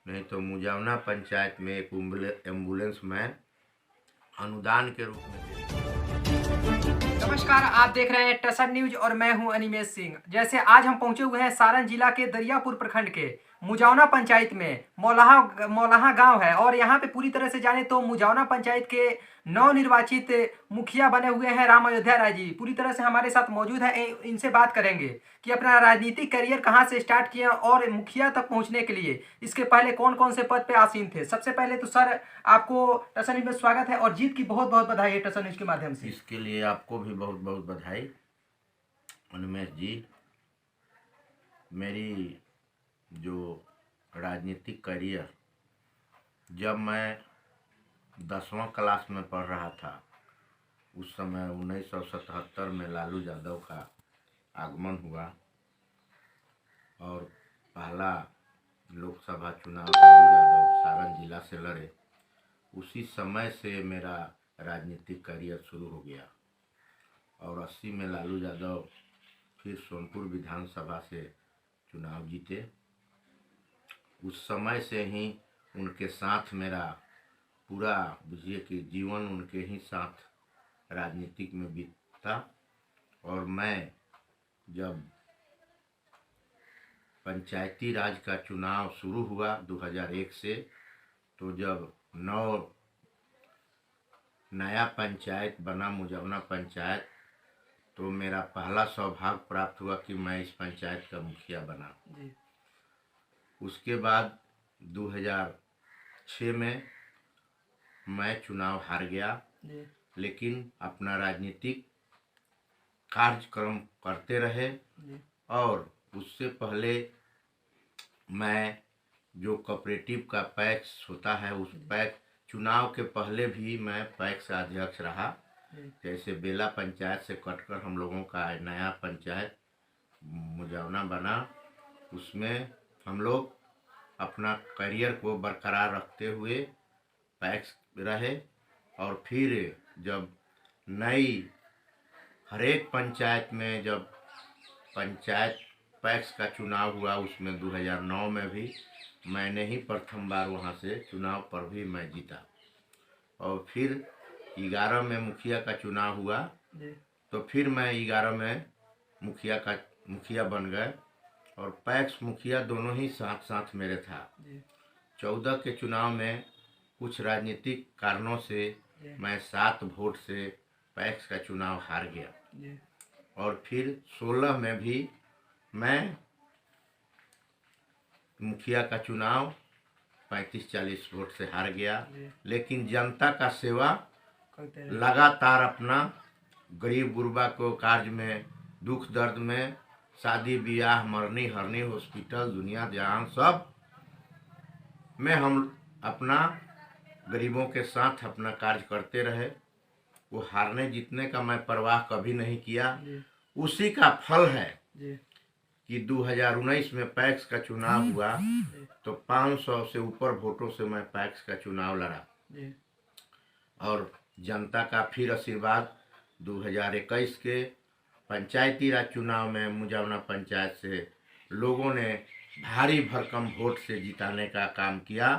नहीं तो मुजावना पंचायत में एक एम्बुलेंस मैन अनुदान के रूप में नमस्कार, आप देख रहे हैं टसन न्यूज और मैं हूं अनिमेश सिंह। जैसे आज हम पहुंचे हुए हैं सारण जिला के दरियापुर प्रखंड के मुजावना पंचायत में मौलाहा मौलाहा गांव है और यहां पे पूरी तरह से जाने तो मुजावना पंचायत के नवनिर्वाचित मुखिया बने हुए हैं राम अयोध्या राय जी पूरी तरह से हमारे साथ मौजूद है। इनसे बात करेंगे कि अपना राजनीतिक करियर कहां से स्टार्ट किया और मुखिया तक पहुंचने के लिए इसके पहले कौन कौन से पद पे आसीन थे। सबसे पहले तो सर आपको टसन न्यूज में स्वागत है और जीत की बहुत बहुत बधाई है टसन न्यूज के माध्यम से। इसके लिए आपको भी बहुत बहुत बधाई उन्मेष जी। मेरी जो राजनीतिक करियर जब मैं 10वां क्लास में पढ़ रहा था उस समय 1977 में लालू यादव का आगमन हुआ और पहला लोकसभा चुनाव लालू यादव सारण जिला से लड़े। उसी समय से मेरा राजनीतिक करियर शुरू हो गया और 80 में लालू यादव फिर सोनपुर विधानसभा से चुनाव जीते। उस समय से ही उनके साथ मेरा पूरा बुझिए कि जीवन उनके ही साथ राजनीतिक में बीता। और मैं जब पंचायती राज का चुनाव शुरू हुआ 2001 से, तो जब नया पंचायत बना मुजावना पंचायत, तो मेरा पहला सौभाग्य प्राप्त हुआ कि मैं इस पंचायत का मुखिया बना। उसके बाद 2006 में मैं चुनाव हार गया, लेकिन अपना राजनीतिक कार्यक्रम करते रहे। और उससे पहले मैं जो कोऑपरेटिव का पैक्स होता है उस पैक्स चुनाव के पहले भी मैं पैक्स का अध्यक्ष रहा। जैसे बेला पंचायत से कटकर हम लोगों का नया पंचायत मुजावना बना, उसमें हम लोग अपना करियर को बरकरार रखते हुए पैक्स रहे। और फिर जब हर एक पंचायत में जब पंचायत पैक्स का चुनाव हुआ उसमें 2009 में भी मैंने ही प्रथम बार वहाँ से चुनाव पर भी मैं जीता। और फिर 11 में मुखिया का चुनाव हुआ, तो फिर मैं 11 में मुखिया बन गए और पैक्स मुखिया दोनों ही साथ साथ मेरे था। 14 के चुनाव में कुछ राजनीतिक कारणों से मैं 7 वोट से पैक्स का चुनाव हार गया। और फिर 16 में भी मैं मुखिया का चुनाव 35-40 वोट से हार गया। लेकिन जनता का सेवा लगातार अपना गरीब गुरबा को कार्य में, दुख दर्द में, शादी ब्याह, मरनी हरनी, हॉस्पिटल, दुनिया जहान सब में हम अपना गरीबों के साथ अपना कार्य करते रहे। वो हारने जीतने का मैं परवाह कभी नहीं किया। उसी का फल है कि 2019 में पैक्स का चुनाव हुआ तो 500 से ऊपर वोटों से मैं पैक्स का चुनाव लड़ा। और जनता का फिर आशीर्वाद 2021 के पंचायती राज चुनाव में मुजावना पंचायत से लोगों ने भारी भरकम वोट से जिताने का काम किया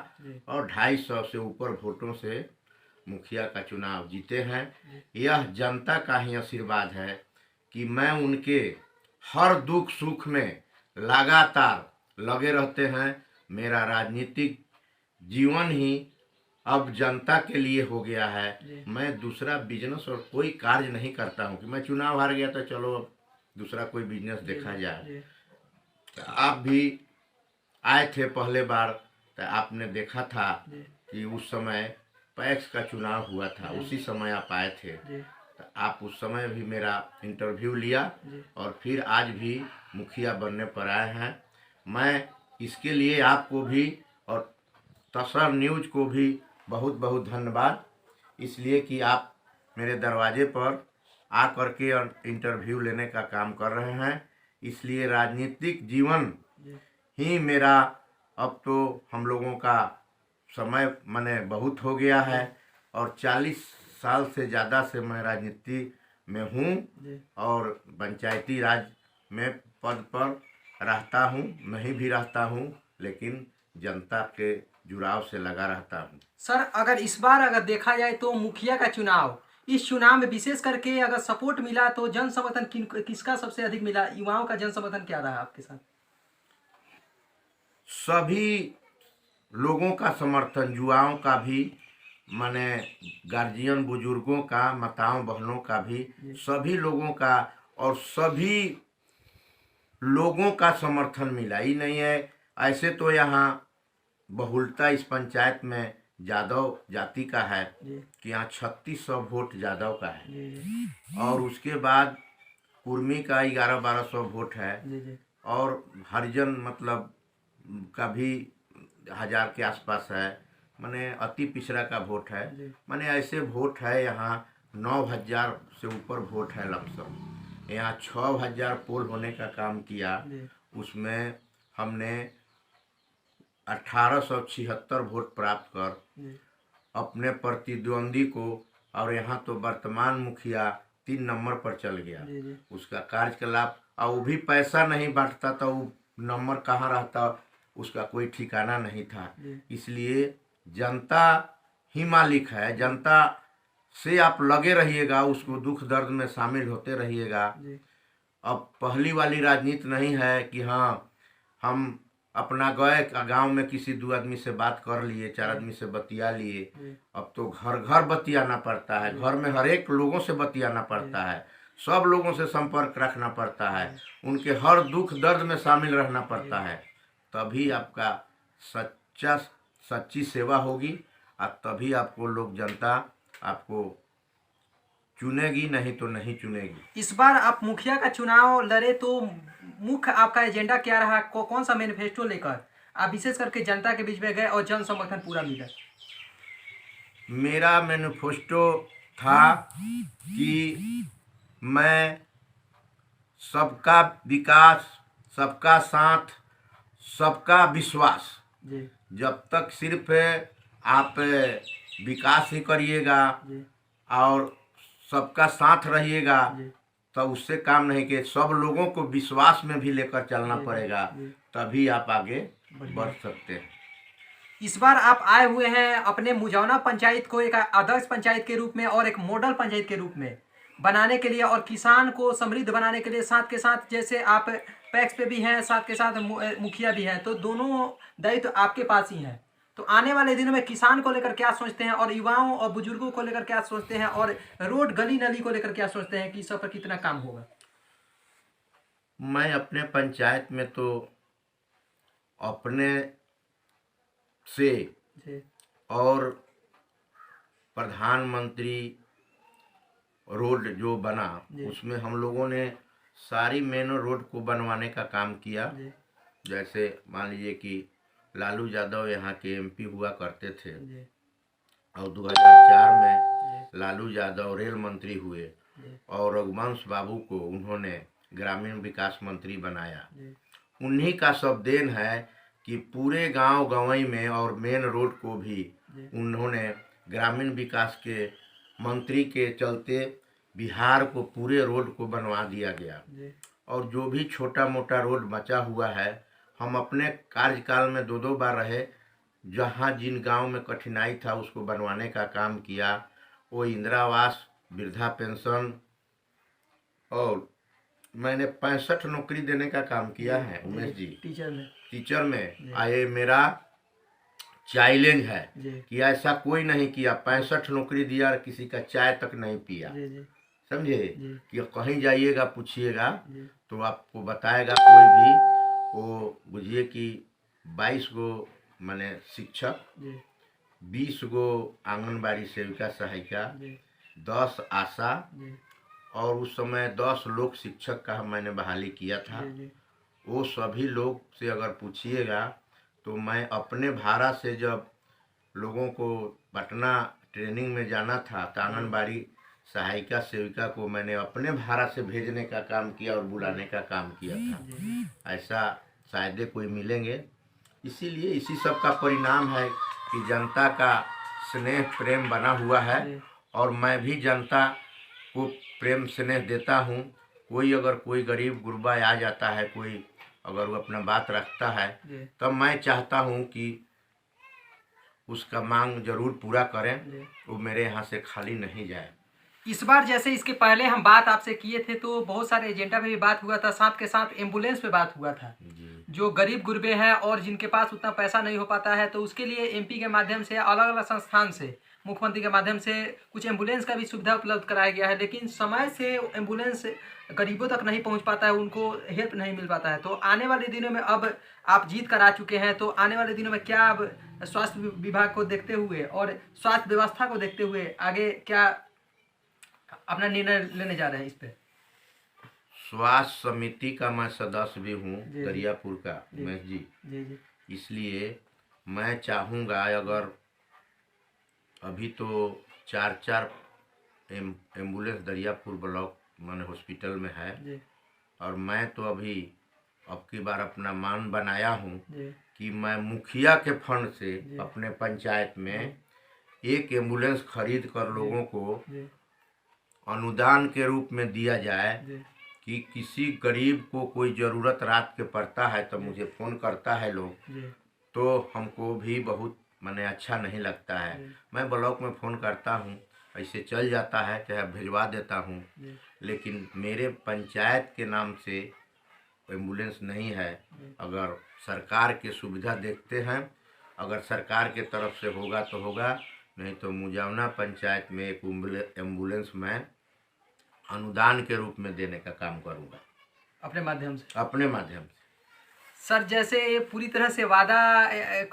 और 250 से ऊपर वोटों से मुखिया का चुनाव जीते हैं। यह जनता का ही आशीर्वाद है कि मैं उनके हर दुख सुख में लगातार लगे रहते हैं। मेरा राजनीतिक जीवन ही अब जनता के लिए हो गया है। मैं दूसरा बिजनेस और कोई कार्य नहीं करता हूं कि मैं चुनाव हार गया तो चलो अब दूसरा कोई बिजनेस देखा जाए। तो आप भी आए थे पहले बार, तो आपने देखा था कि उस समय पैक्स का चुनाव हुआ था, उसी समय आप आए थे। तो आप उस समय भी मेरा इंटरव्यू लिया और फिर आज भी मुखिया बनने पर आए हैं। मैं इसके लिए आपको भी और टसन न्यूज को भी बहुत बहुत धन्यवाद, इसलिए कि आप मेरे दरवाजे पर आकर के इंटरव्यू लेने का काम कर रहे हैं। इसलिए राजनीतिक जीवन ही मेरा अब तो हम लोगों का समय माने बहुत हो गया है और 40 साल से ज़्यादा से मैं राजनीति में हूँ और पंचायती राज में पद पर रहता हूँ, नहीं भी रहता हूँ, लेकिन जनता के जुड़ाव से लगा रहता हूँ। सर अगर इस बार अगर देखा जाए तो मुखिया का चुनाव, इस चुनाव में विशेष करके अगर सपोर्ट मिला तो जन समर्थन किसका सबसे अधिक मिला? युवाओं का जन समर्थन क्या रहा आपके साथ? सभी लोगों का समर्थन, युवाओं का भी, माने गार्जियन बुजुर्गों का, माताओं बहनों का भी, सभी लोगों का, और सभी लोगों का समर्थन मिला ही नहीं है। ऐसे तो यहाँ बहुलता इस पंचायत में यादव जाति का है कि यहाँ 3600 वोट यादव का है, और उसके बाद कुर्मी का 1100-1200 वोट है, और हरिजन मतलब का भी 1000 के आसपास है, माने अति पिछड़ा का वोट है। माने ऐसे वोट है यहाँ 9000 से ऊपर वोट है लमसम। यहाँ 6000 पोल होने का काम किया, उसमें हमने 1876 वोट प्राप्त कर अपने प्रतिद्वंदी को, और यहाँ तो वर्तमान मुखिया 3 नंबर पर चल गया। उसका कार्यकलाप, और वो भी पैसा नहीं बांटता था, वो नंबर कहाँ रहता उसका कोई ठिकाना नहीं था। इसलिए जनता ही मालिक है, जनता से आप लगे रहिएगा, उसको दुख दर्द में शामिल होते रहिएगा। अब पहली वाली राजनीति नहीं है कि हाँ हम अपना गए गांव में किसी 2 आदमी से बात कर लिए, 4 आदमी से बतिया लिए। अब तो घर घर बतियाना पड़ता है, घर में हर एक लोगों से बतियाना पड़ता है, सब लोगों से संपर्क रखना पड़ता है, उनके हर दुख दर्द में शामिल रहना पड़ता है। तभी आपका सच्ची सेवा होगी, और तभी आपको लोग, जनता आपको चुनेगी, नहीं तो नहीं चुनेगी। इस बार आप मुखिया का चुनाव लड़े तो मुख्य आपका एजेंडा क्या रहा? कौन सा मैनिफेस्टो लेकर आप विशेष करके जनता के बीच में गए और जन समर्थन पूरा मिला? मेरा मैनिफेस्टो था कि मैं सबका विकास, सबका साथ, सबका विश्वास। जब तक सिर्फ आप विकास ही करिएगा और सबका साथ रहिएगा तो उससे काम नहीं, कि सब लोगों को विश्वास में भी लेकर चलना पड़ेगा, तभी आप आगे बढ़ सकते हैं। इस बार आप आए हुए हैं अपने मुजौना पंचायत को एक आदर्श पंचायत के रूप में और एक मॉडल पंचायत के रूप में बनाने के लिए, और किसान को समृद्ध बनाने के लिए। साथ के साथ जैसे आप पैक्स पे भी हैं, साथ के साथ मुखिया भी हैं, तो दोनों दायित्व आपके पास ही हैं। तो आने वाले दिनों में किसान को लेकर क्या सोचते हैं, और युवाओं और बुजुर्गों को लेकर क्या सोचते हैं, और रोड गली नली को लेकर क्या सोचते हैं कि सब पर कितना काम होगा? मैं अपने पंचायत में तो अपने से और प्रधानमंत्री रोड जो बना उसमें हम लोगों ने सारी मेन रोड को बनवाने का काम किया। जैसे मान लीजिए कि लालू यादव यहाँ के एमपी हुआ करते थे, और 2004 में लालू यादव रेल मंत्री हुए, और रघुवंश बाबू को उन्होंने ग्रामीण विकास मंत्री बनाया। उन्हीं का सब देन है कि पूरे गांव गंवई में और मेन रोड को भी उन्होंने ग्रामीण विकास के मंत्री के चलते बिहार को पूरे रोड को बनवा दिया गया। और जो भी छोटा मोटा रोड बचा हुआ है, हम अपने कार्यकाल में 2-2 बार रहे, जहाँ जिन गांव में कठिनाई था उसको बनवाने का काम किया। वो इंदिरा आवास, वृद्धा पेंशन, और मैंने 65 नौकरी देने का काम किया है उमेश जी। टीचर में आए मेरा चैलेंज है कि ऐसा कोई नहीं किया, 65 नौकरी दिया, किसी का चाय तक नहीं पिया। समझे कि कहीं जाइएगा पूछिएगा तो आपको बताएगा कोई भी। वो बुझिए कि 22 गो माने शिक्षक, 20 गो आंगनबाड़ी सेविका सहायिका, 10 आशा, और उस समय 10 लोक शिक्षक का मैंने बहाली किया था। वो सभी लोग से अगर पूछिएगा तो मैं अपने भाड़ा से जब लोगों को पटना ट्रेनिंग में जाना था तो आंगनबाड़ी सहायिका सेविका को मैंने अपने भाड़ा से भेजने का काम किया और बुलाने का काम किया था। ऐसा शायद कोई मिलेंगे। इसीलिए इसी सब का परिणाम है कि जनता का स्नेह प्रेम बना हुआ है, और मैं भी जनता को प्रेम स्नेह देता हूँ। कोई अगर कोई गरीब गुरबा आ जाता है, कोई अगर वो अपना बात रखता है जी तब मैं चाहता हूँ कि उसका मांग जरूर पूरा करें, जी। वो मेरे यहाँ से खाली नहीं जाए। इस बार जैसे इसके पहले हम बात आपसे किए थे तो बहुत सारे एजेंडा पे भी बात हुआ था, साथ के साथ एम्बुलेंस पे बात हुआ था। जी जो गरीब गुरबे हैं और जिनके पास उतना पैसा नहीं हो पाता है तो उसके लिए एमपी के माध्यम से अलग अलग संस्थान से मुख्यमंत्री के माध्यम से कुछ एम्बुलेंस का भी सुविधा उपलब्ध कराया गया है, लेकिन समय से एम्बुलेंस गरीबों तक नहीं पहुंच पाता है, उनको हेल्प नहीं मिल पाता है। तो आने वाले दिनों में अब आप जीत कर आ चुके हैं, तो आने वाले दिनों में क्या अब स्वास्थ्य विभाग को देखते हुए और स्वास्थ्य व्यवस्था को देखते हुए आगे क्या अपना निर्णय लेने जा रहे हैं इस पे? स्वास्थ्य समिति का मैं सदस्य भी हूँ जी। दरियापुर का, जी। उमेश जी। जी जी इसलिए मैं चाहूँगा, अगर अभी तो 4 एम्बुलेंस दरियापुर ब्लॉक माने हॉस्पिटल में है, जी और मैं तो अभी अब की बार अपना मान बनाया हूँ जी कि मैं मुखिया के फंड से जी। अपने पंचायत में एक एम्बुलेंस खरीद कर लोगों को जी अनुदान के रूप में दिया जाए जी कि किसी गरीब को कोई ज़रूरत रात के पड़ता है तो मुझे फ़ोन करता है लोग, जी तो हमको भी बहुत माने अच्छा नहीं लगता है। जी। मैं ब्लॉक में फ़ोन करता हूँ, ऐसे चल जाता है, चाहे भिजवा देता हूँ, जी लेकिन मेरे पंचायत के नाम से एम्बुलेंस नहीं है। अगर सरकार की सुविधा देखते हैं, अगर सरकार के तरफ से होगा तो होगा, नहीं तो मुजावना पंचायत में एक एम्बुलेंस मैं अनुदान के रूप में देने का काम करूँगा अपने माध्यम से। अपने माध्यम से। सर जैसे ये पूरी तरह से वादा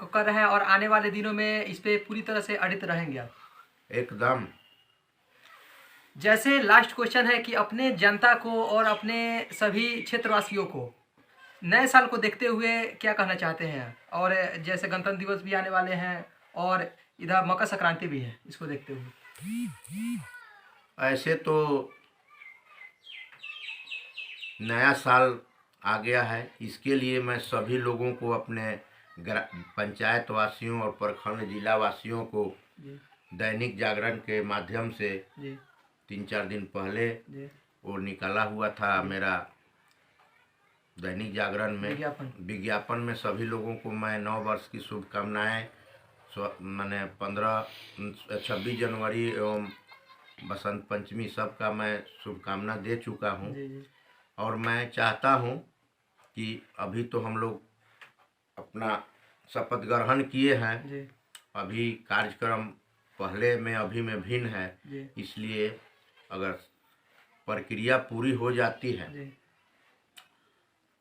कर रहे हैं और आने वाले दिनों में इस पे पूरी तरह से अडिग रहेंगे आप? एकदम। जैसे लास्ट क्वेश्चन है कि अपने जनता को और अपने सभी क्षेत्रवासियों को नए साल को देखते हुए क्या कहना चाहते हैं? और जैसे गणतंत्र दिवस भी आने वाले हैं और इधर मकर संक्रांति भी है, इसको देखते हुए। ऐसे तो नया साल आ गया है, इसके लिए मैं सभी लोगों को, अपने पंचायत वासियों और प्रखंड जिला वासियों को जी दैनिक जागरण के माध्यम से जी 3-4 दिन पहले जी वो निकाला हुआ था मेरा दैनिक जागरण में विज्ञापन में सभी लोगों को मैं 9 वर्ष की शुभकामनाएँ, मैंने 26 जनवरी एवं बसंत पंचमी सबका मैं शुभकामना दे चुका हूँ। जी जी और मैं चाहता हूँ कि अभी तो हम लोग अपना शपथ ग्रहण किए हैं, जी अभी कार्यक्रम पहले में अभी में भिन्न है, जी इसलिए अगर प्रक्रिया पूरी हो जाती है जी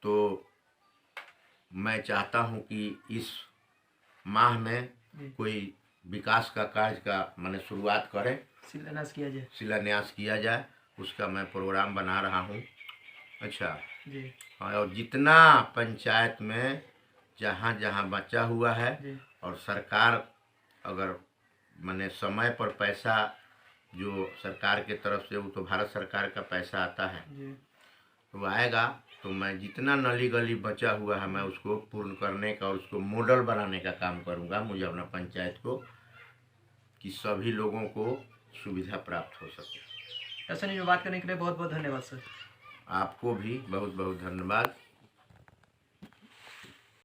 तो मैं चाहता हूँ कि इस माह में जी कोई विकास का कार्य का मैंने शुरुआत करें, शिलान्यास किया जाए। शिलान्यास किया जाए, उसका मैं प्रोग्राम बना रहा हूँ। अच्छा जी हाँ, और जितना पंचायत में जहाँ जहाँ बचा हुआ है, जी और सरकार अगर मैंने समय पर पैसा जो सरकार के तरफ से, वो तो भारत सरकार का पैसा आता है, जी तो आएगा तो मैं जितना नली गली बचा हुआ है मैं उसको पूर्ण करने का और उसको मॉडल बनाने का काम करूँगा मुझे अपना पंचायत को, कि सभी लोगों को सुविधा प्राप्त हो सके। ऐसा नहीं, बात करने के लिए बहुत बहुत धन्यवाद सर। आपको भी बहुत बहुत धन्यवाद।